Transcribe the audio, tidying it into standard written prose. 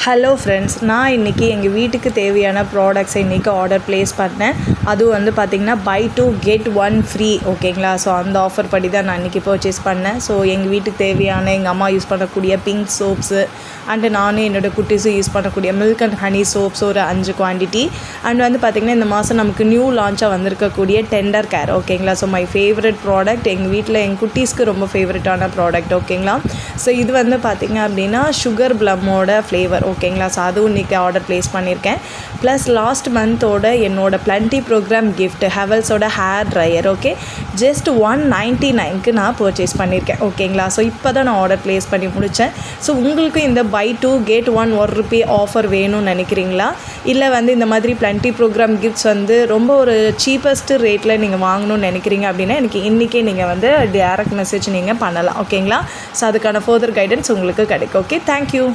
Hello friends, நான் இன்றைக்கி எங்கள் வீட்டுக்கு தேவையான ப்ராடக்ட்ஸை இன்றைக்கி ஆர்டர் ப்ளேஸ் பண்ணேன். அதுவும் வந்து பார்த்திங்கன்னா பை 2 get 1 ஃப்ரீ. ஓகேங்களா? ஸோ அந்த ஆஃபர் படி தான் நான் இன்றைக்கி பர்ச்சேஸ் பண்ணேன். ஸோ எங்கள் வீட்டுக்கு தேவையான எங்கள் அம்மா யூஸ் பண்ணக்கூடிய பிங்க் சோப்ஸு அண்டு நானும் என்னோடய குட்டீஸும் யூஸ் பண்ணக்கூடிய மில்க் அண்ட் ஹனி சோப்ஸ் ஒரு 5 குவான்டிட்டி. அண்ட் வந்து பார்த்திங்கன்னா இந்த மாதம் நமக்கு நியூ லான்ச்சாக வந்திருக்கக்கூடிய டெண்டர் கேர். ஓகேங்களா? ஸோ மை ஃபேவரட் ப்ராடக்ட், எங்கள் வீட்டில் எங்கள் குட்டீஸ்க்கு ரொம்ப ஃபேவரட்டான ப்ராடக்ட். ஓகேங்களா? ஸோ இது வந்து பார்த்திங்க அப்படின்னா சுகர் ப்ளம்மோட ஃப்ளேவர். ஓகேங்களா? ஸோ அதுவும் இன்றைக்கி ஆர்டர் ப்ளேஸ் பண்ணியிருக்கேன். ப்ளஸ் லாஸ்ட் மந்தோட என்னோட பிளண்டி ப்ரோக்ராம் கிஃப்ட் ஹெவல்ஸோட ஹேர் ட்ரையர். ஓகே, ஜஸ்ட் 199க்கு நான் பர்ச்சேஸ் பண்ணியிருக்கேன். ஓகேங்களா? ஸோ இப்போ தான் நான் ஆர்டர் ப்ளேஸ் பண்ணி முடித்தேன். ஸோ உங்களுக்கு இந்த பை 2 get 1 ₹1 ஆஃபர் வேணும்னு நினைக்கிறீங்களா? இல்லை வந்து இந்த மாதிரி பிளண்டி ப்ரோக்ராம் கிஃப்ட்ஸ் வந்து ரொம்ப ஒரு சீப்பஸ்ட்டு ரேட்டில் நீங்கள் வாங்கணும்னு நினைக்கிறீங்க அப்படின்னா எனக்கு இன்றைக்கே நீங்கள் வந்து டேரக்ட் மெசேஜ் நீங்கள் பண்ணலாம். ஓகேங்களா? ஸோ அதுக்கான ஃபர்தர் கைடன்ஸ் உங்களுக்கு கிடைக்கும். Okay, thank you.